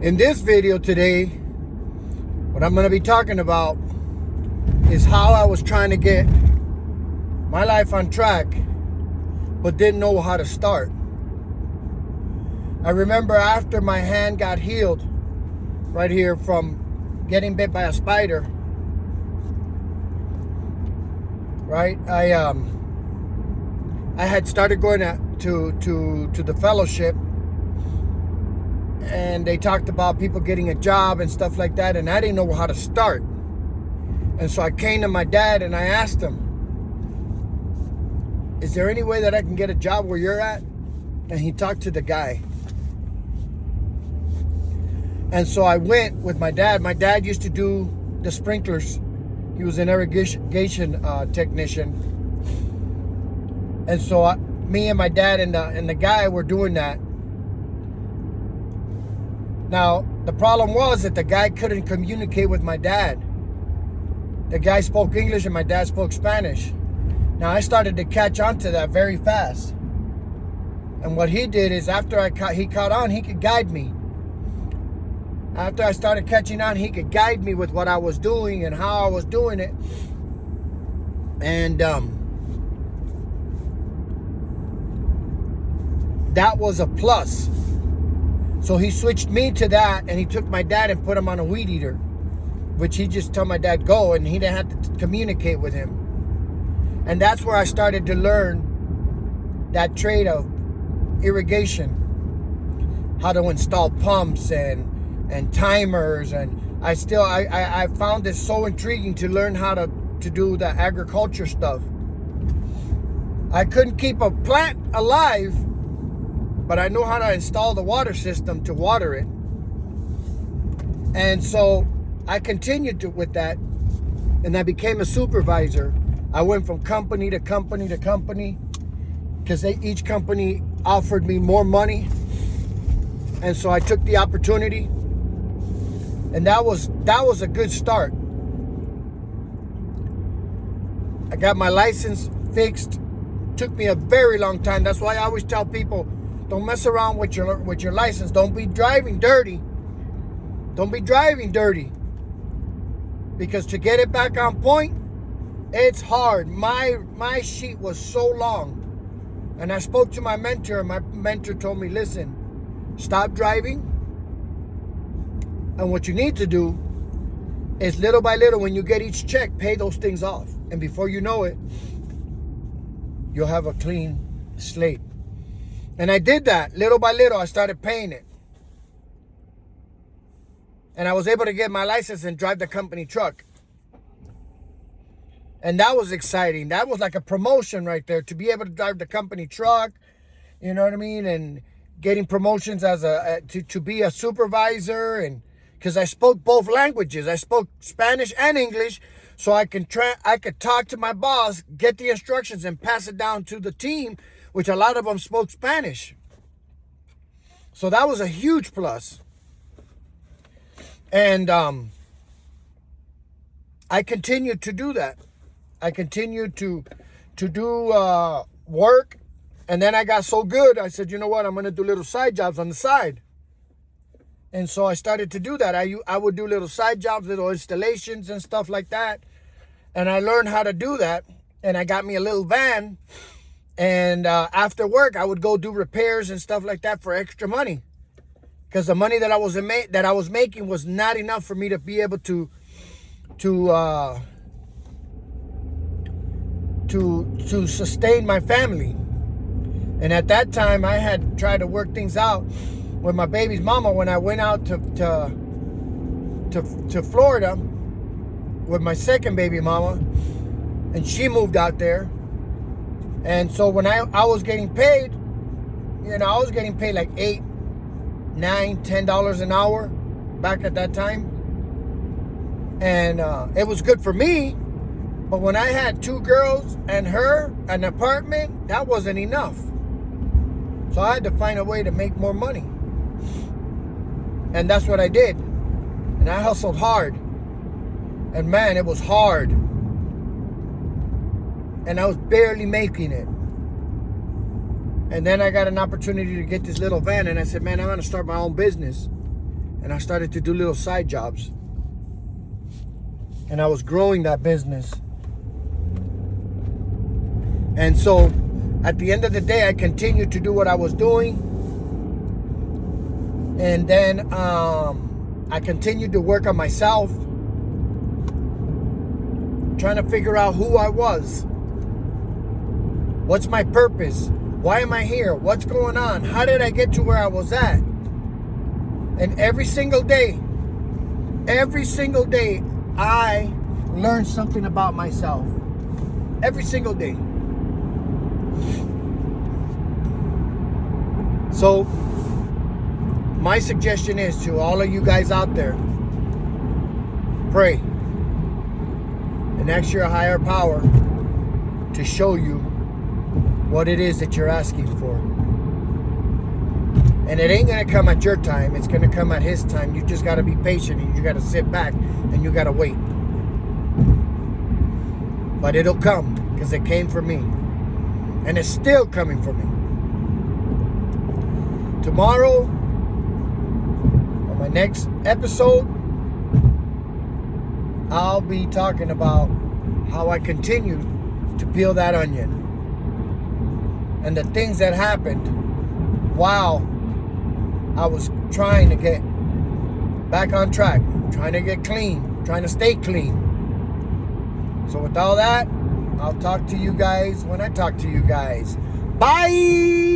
In this video today, what I'm going to be talking about is how I was trying to get my life on track, but didn't know how to start. I remember after my hand got healed right here from getting bit by a spider, right? I had started going to the fellowship, and they talked about people getting a job and stuff like that, and I didn't know how to start. And so I came to my dad and I asked him, is there any way that I can get a job where you're at? And he talked to the guy. And so I went with my dad. My dad used to do the sprinklers. He was an irrigation technician. And so me and my dad and the guy were doing that. Now, the problem was that the guy couldn't communicate with my dad. The guy spoke English and my dad spoke Spanish. Now, I started to catch on to that very fast. And what he did is after he caught on, he could guide me. After I started catching on, he could guide me with what I was doing and how I was doing it. And that was a plus. So he switched me to that, and he took my dad and put him on a weed eater, which he just told my dad go, and he didn't have to communicate with him. And that's where I started to learn that trade of irrigation, how to install pumps and timers. And I found it so intriguing to learn how to do the agriculture stuff. I couldn't keep a plant alive, but I know how to install the water system to water it. And so I continued with that, and I became a supervisor. I went from company to company to company because each company offered me more money. And so I took the opportunity, and that was a good start. I got my license fixed. Took me a very long time. That's why I always tell people, don't mess around with your license. Don't be driving dirty. Don't be driving dirty. Because to get it back on point, it's hard. My sheet was so long. And I spoke to my mentor, and my mentor told me, listen, stop driving. And what you need to do is little by little, when you get each check, pay those things off. And before you know it, you'll have a clean slate. And I did that. Little by little, I started paying it. And I was able to get my license and drive the company truck. And that was exciting. That was like a promotion right there, to be able to drive the company truck, you know what I mean? And getting promotions as to be a supervisor, and because I spoke both languages. I spoke Spanish and English, so I could talk to my boss, get the instructions, and pass it down to the team, which a lot of them spoke Spanish. So that was a huge plus. And I continued to do that. I continued to do work. And then I got so good, I said, you know what? I'm going to do little side jobs on the side. And so I started to do that. I would do little side jobs, little installations and stuff like that. And I learned how to do that. And I got me a little van. And after work, I would go do repairs and stuff like that for extra money, because the money that I was making was not enough for me to be able to sustain my family. And at that time, I had tried to work things out with my baby's mama when I went out to Florida with my second baby mama, and she moved out there. And so when I was getting paid, I was getting paid like $8, $9, $10 an hour back at that time. And it was good for me. But when I had two girls and an apartment, that wasn't enough. So I had to find a way to make more money. And that's what I did. And I hustled hard. And man, it was hard. And I was barely making it. And then I got an opportunity to get this little van, and I said, man, I'm going to start my own business. And I started to do little side jobs. And I was growing that business. And so at the end of the day, I continued to do what I was doing. And then I continued to work on myself, trying to figure out who I was. What's my purpose? Why am I here? What's going on? How did I get to where I was at? And every single day, I learned something about myself. Every single day. So, my suggestion is to all of you guys out there, pray and ask your higher power to show you what it is that you're asking for. And it ain't going to come at your time. It's going to come at His time. You just got to be patient, and you got to sit back and you got to wait. But it'll come, because it came for me. And it's still coming for me. Tomorrow, on my next episode, I'll be talking about how I continue to peel that onion. And the things that happened while I was trying to get back on track, trying to get clean, trying to stay clean. So with all that, I'll talk to you guys when I talk to you guys. Bye!